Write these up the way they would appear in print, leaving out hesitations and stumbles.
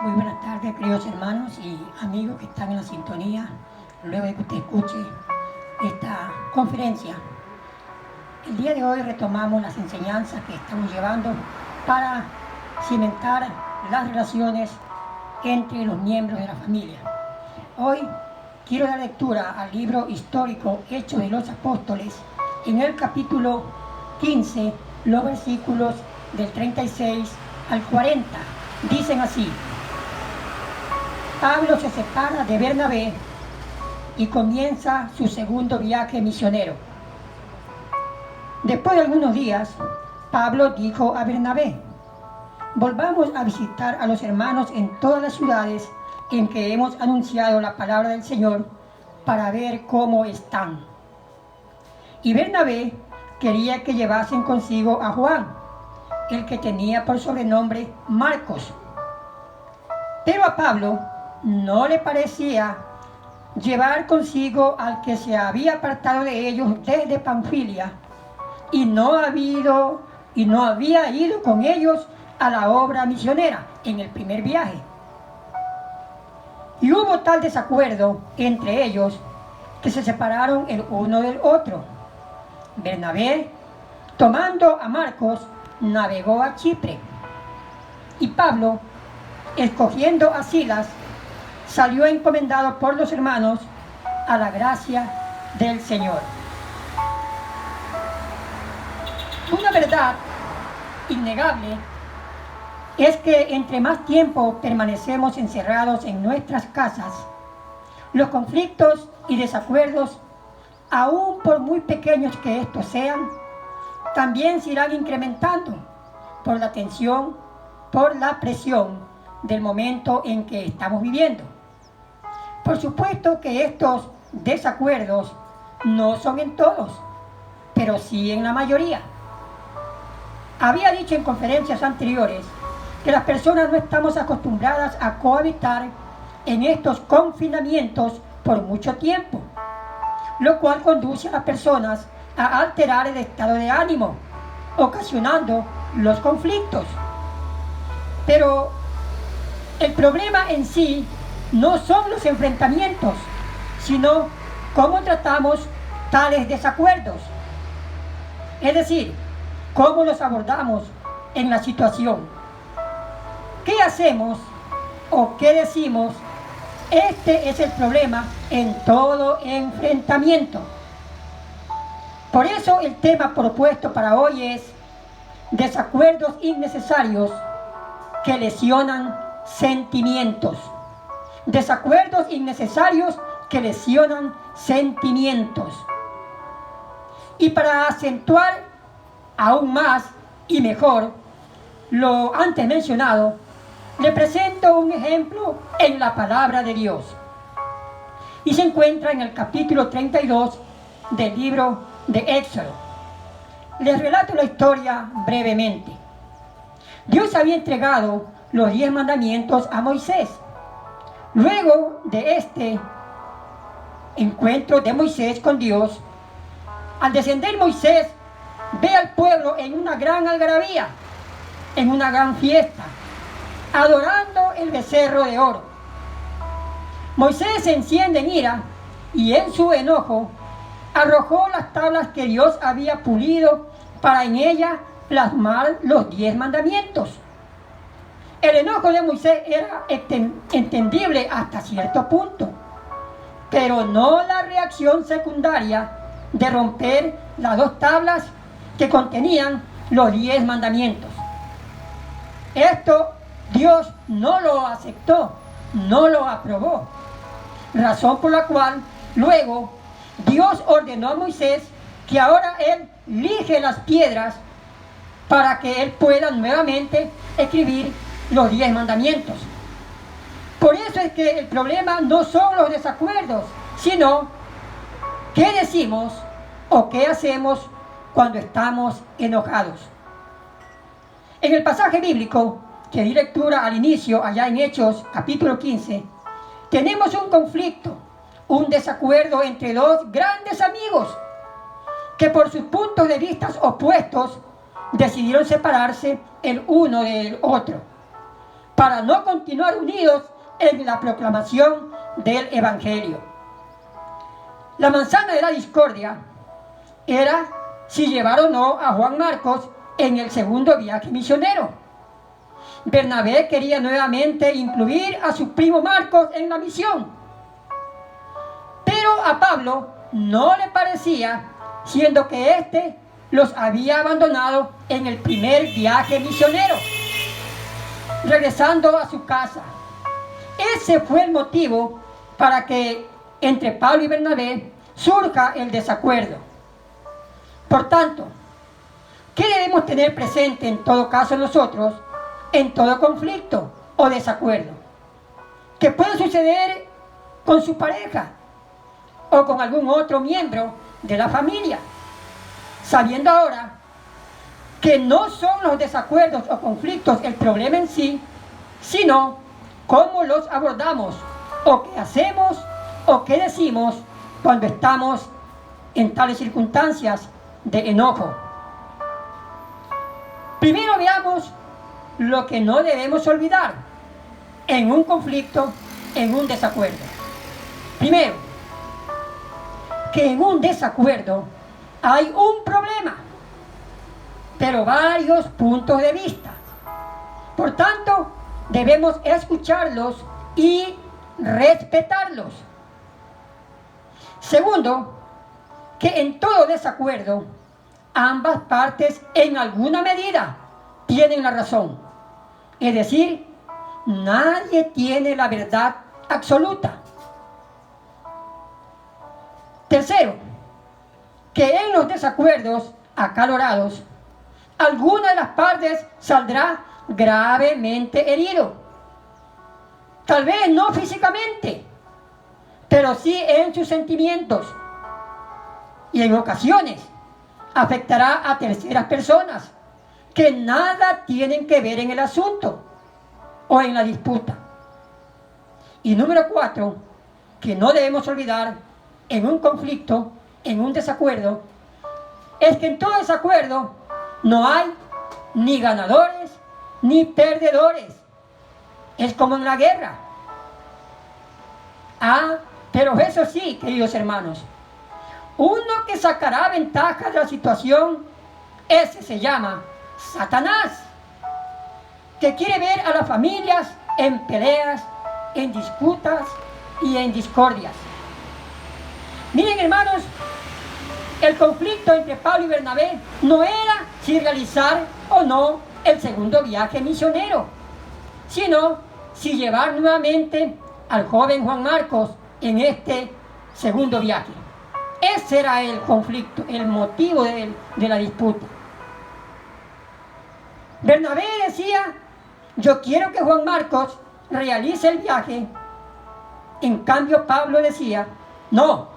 Muy buenas tardes, queridos hermanos y amigos que están en la sintonía. Luego de que usted escuche esta conferencia, el día de hoy retomamos las enseñanzas que estamos llevando para cimentar las relaciones entre los miembros de la familia. Hoy quiero dar lectura al libro histórico Hechos de los Apóstoles, en el capítulo 15, los versículos del 36 al 40. Dicen así: Pablo se separa de Bernabé y comienza su segundo viaje misionero. Después de algunos días, Pablo dijo a Bernabé: volvamos a visitar a los hermanos en todas las ciudades en que hemos anunciado la palabra del Señor para ver cómo están. Y Bernabé quería que llevasen consigo a Juan, el que tenía por sobrenombre Marcos. Pero a Pablo no le parecía llevar consigo al que se había apartado de ellos desde Panfilia y no había ido con ellos a la obra misionera en el primer viaje. Y hubo tal desacuerdo entre ellos que se separaron el uno del otro. Bernabé, tomando a Marcos, navegó a Chipre, y Pablo, escogiendo a Silas, salió encomendado por los hermanos a la gracia del Señor. Una verdad innegable es que entre más tiempo permanecemos encerrados en nuestras casas, los conflictos y desacuerdos, aun por muy pequeños que estos sean, también se irán incrementando por la tensión, por la presión del momento en que estamos viviendo. Por supuesto que estos desacuerdos no son en todos, pero sí en la mayoría. Había dicho en conferencias anteriores que las personas no estamos acostumbradas a cohabitar en estos confinamientos por mucho tiempo, lo cual conduce a las personas a alterar el estado de ánimo, ocasionando los conflictos. Pero el problema en sí no son los enfrentamientos, sino cómo tratamos tales desacuerdos. Es decir, cómo los abordamos en la situación. ¿Qué hacemos o qué decimos? Este es el problema en todo enfrentamiento. Por eso el tema propuesto para hoy es desacuerdos innecesarios que lesionan sentimientos. Desacuerdos innecesarios que lesionan sentimientos. Y para acentuar aún más y mejor lo antes mencionado, le presento un ejemplo en la palabra de Dios. Y se encuentra en el capítulo 32 del libro de Éxodo. Les relato la historia brevemente. Dios había entregado los 10 mandamientos a Moisés. Luego de este encuentro de Moisés con Dios, al descender Moisés ve al pueblo en una gran algarabía, en una gran fiesta, adorando el becerro de oro. Moisés se enciende en ira y en su enojo arrojó las tablas que Dios había pulido para en ellas plasmar los 10 mandamientos. El enojo de Moisés era entendible hasta cierto punto, pero no la reacción secundaria de romper las 2 tablas que contenían los 10 mandamientos. Esto Dios no lo aceptó, no lo aprobó, razón por la cual luego Dios ordenó a Moisés que ahora él lije las piedras para que él pueda nuevamente escribir los 10 mandamientos. Por eso es que el problema no son los desacuerdos, sino qué decimos o qué hacemos cuando estamos enojados. En el pasaje bíblico que di lectura al inicio, allá en Hechos capítulo 15, tenemos un conflicto, un desacuerdo entre 2 grandes amigos que por sus puntos de vista opuestos decidieron separarse el uno del otro. para no continuar unidos en la proclamación del Evangelio. La manzana de la discordia era si llevar o no a Juan Marcos en el segundo viaje misionero. Bernabé quería nuevamente incluir a su primo Marcos en la misión, pero a Pablo no le parecía, siendo que éste los había abandonado en el primer viaje misionero, regresando a su casa. Ese fue el motivo para que entre Pablo y Bernabé surja el desacuerdo. Por tanto, ¿qué debemos tener presente en todo caso nosotros, en todo conflicto o desacuerdo que puede suceder con su pareja o con algún otro miembro de la familia? Sabiendo ahora que no son los desacuerdos o conflictos el problema en sí, sino cómo los abordamos o qué hacemos o qué decimos cuando estamos en tales circunstancias de enojo. Primero veamos lo que no debemos olvidar en un conflicto, en un desacuerdo. Primero, que en un desacuerdo hay un problema, pero varios puntos de vista. Por tanto, debemos escucharlos y respetarlos. Segundo, que en todo desacuerdo, ambas partes en alguna medida tienen la razón. Es decir, nadie tiene la verdad absoluta. Tercero, que en los desacuerdos acalorados, alguna de las partes saldrá gravemente herido. Tal vez no físicamente, pero sí en sus sentimientos. Y en ocasiones afectará a terceras personas que nada tienen que ver en el asunto o en la disputa. Y número 4, que no debemos olvidar en un conflicto, en un desacuerdo, es que en todo desacuerdo no hay ni ganadores ni perdedores. Es como en la guerra. Pero eso sí, queridos hermanos, uno que sacará ventaja de la situación, ese se llama Satanás, que quiere ver a las familias en peleas, en disputas y en discordias. Miren, hermanos, el conflicto entre Pablo y Bernabé no era si realizar o no el segundo viaje misionero, sino si llevar nuevamente al joven Juan Marcos en este segundo viaje. Ese era el conflicto, el motivo de la disputa. Bernabé decía: yo quiero que Juan Marcos realice el viaje. En cambio, Pablo decía: no,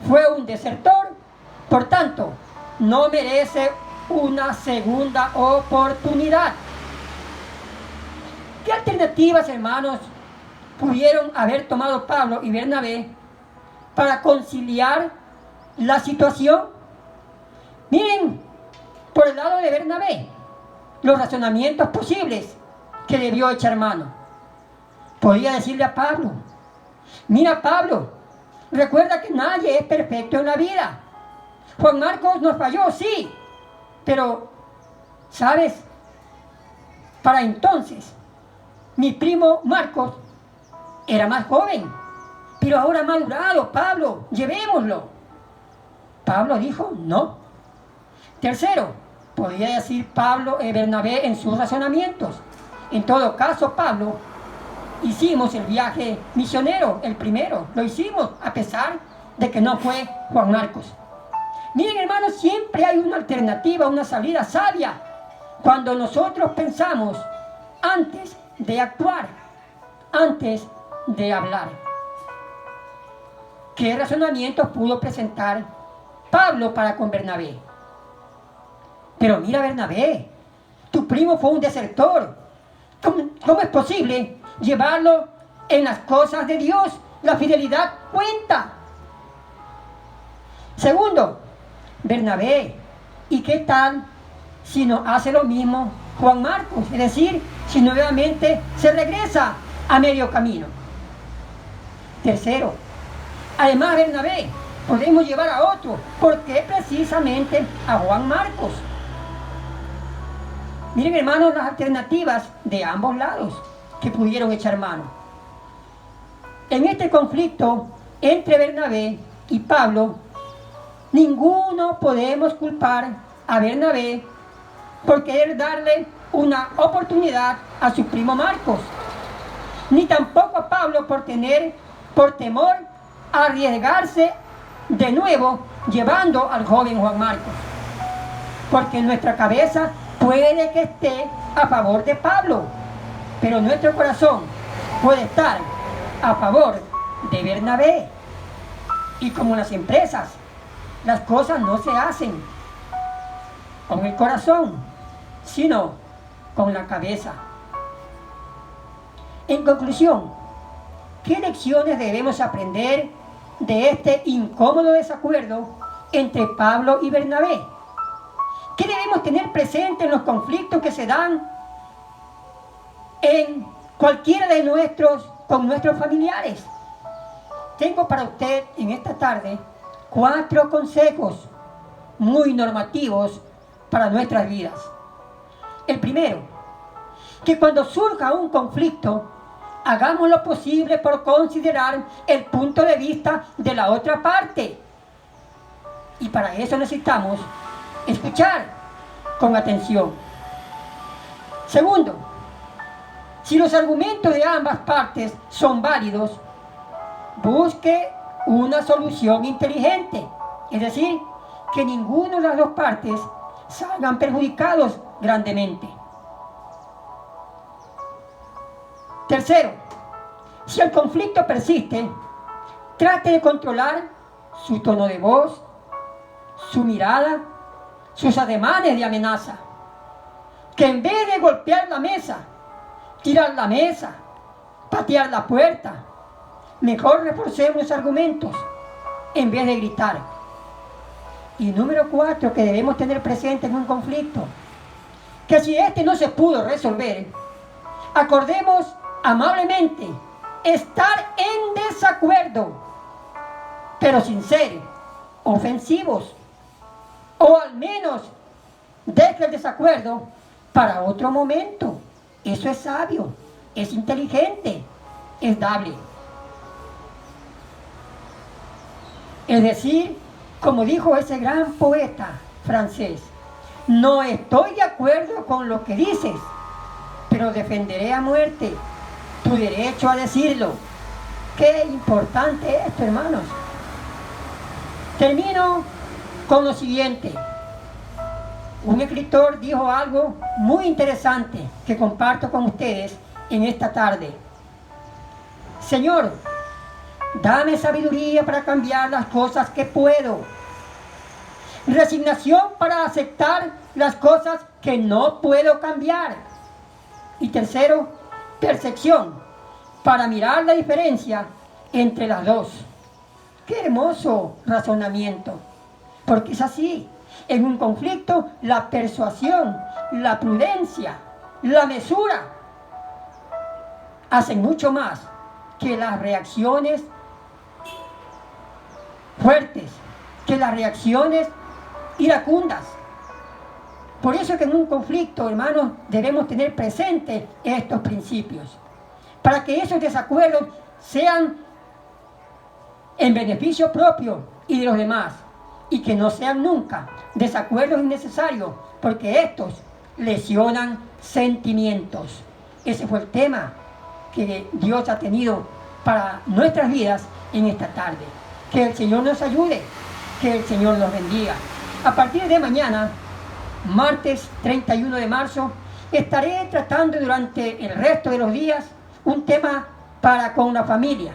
fue un desertor, por tanto, no merece una segunda oportunidad. ¿Qué alternativas, hermanos, pudieron haber tomado Pablo y Bernabé para conciliar la situación? Miren, por el lado de Bernabé, los razonamientos posibles que debió echar mano. Podía decirle a Pablo: mira, Pablo, recuerda que nadie es perfecto en la vida. Juan Marcos nos falló, sí, pero, ¿sabes? Para entonces, mi primo Marcos era más joven, pero ahora madurado. Pablo, llevémoslo. Pablo dijo: no. Tercero, podía decir Bernabé en sus razonamientos: en todo caso, Pablo, hicimos el viaje misionero, el primero, lo hicimos a pesar de que no fue Juan Marcos. Miren, hermanos, siempre hay una alternativa, una salida sabia cuando nosotros pensamos antes de actuar, antes de hablar. ¿Qué razonamientos pudo presentar Pablo para con Bernabé? Pero mira, Bernabé, tu primo fue un desertor. ¿Cómo es posible llevarlo en las cosas de Dios? La fidelidad cuenta. Segundo, Bernabé, ¿y qué tal si no hace lo mismo Juan Marcos, es decir, si nuevamente se regresa a medio camino. Tercero, además de Bernabé, podemos llevar a otro. ¿Por qué precisamente a Juan Marcos? Miren, hermanos, las alternativas de ambos lados que pudieron echar mano. En este conflicto entre Bernabé y Pablo, ninguno podemos culpar a Bernabé por querer darle una oportunidad a su primo Marcos, ni tampoco a Pablo por temor a arriesgarse de nuevo llevando al joven Juan Marcos, porque nuestra cabeza puede que esté a favor de Pablo, pero nuestro corazón puede estar a favor de Bernabé. Y como en las empresas, las cosas no se hacen con el corazón, sino con la cabeza. En conclusión, ¿qué lecciones debemos aprender de este incómodo desacuerdo entre Pablo y Bernabé? ¿Qué debemos tener presente en los conflictos que se dan en cualquiera con nuestros familiares? Tengo para usted en esta tarde 4 consejos muy normativos para nuestras vidas. El primero, que cuando surja un conflicto, hagamos lo posible por considerar el punto de vista de la otra parte. Y para eso necesitamos escuchar con atención. Segundo, si los argumentos de ambas partes son válidos, busque una solución inteligente, es decir, que ninguna de las dos partes salgan perjudicados grandemente. Tercero, si el conflicto persiste, trate de controlar su tono de voz, su mirada, sus ademanes de amenaza. Que en vez de golpear la mesa, tirar la mesa, patear la puerta, mejor reforcemos los argumentos en vez de gritar. Y número 4 que debemos tener presente en un conflicto, que si este no se pudo resolver, acordemos amablemente estar en desacuerdo, pero sin ser ofensivos, o al menos deje el desacuerdo para otro momento. Eso es sabio, es inteligente, es dable. Es decir, como dijo ese gran poeta francés, no estoy de acuerdo con lo que dices, pero defenderé a muerte tu derecho a decirlo. Qué importante esto, hermanos. Termino con lo siguiente. Un escritor dijo algo muy interesante que comparto con ustedes en esta tarde. Señor, dame sabiduría para cambiar las cosas que puedo. Resignación para aceptar las cosas que no puedo cambiar. Y tercero, percepción para mirar la diferencia entre las dos. Qué hermoso razonamiento, porque es así. En un conflicto, la persuasión, la prudencia, la mesura hacen mucho más que las reacciones fuertes, que las reacciones iracundas. Por eso es que en un conflicto, hermanos, debemos tener presentes estos principios, para que esos desacuerdos sean en beneficio propio y de los demás, y que no sean nunca desacuerdos innecesarios, porque estos lesionan sentimientos. Ese fue el tema que Dios ha tenido para nuestras vidas en esta tarde. Que el Señor nos ayude, que el Señor nos bendiga. A partir de mañana, martes 31 de marzo, estaré tratando durante el resto de los días un tema para con la familia.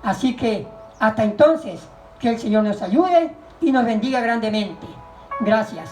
Así que hasta entonces, que el Señor nos ayude y nos bendiga grandemente. Gracias.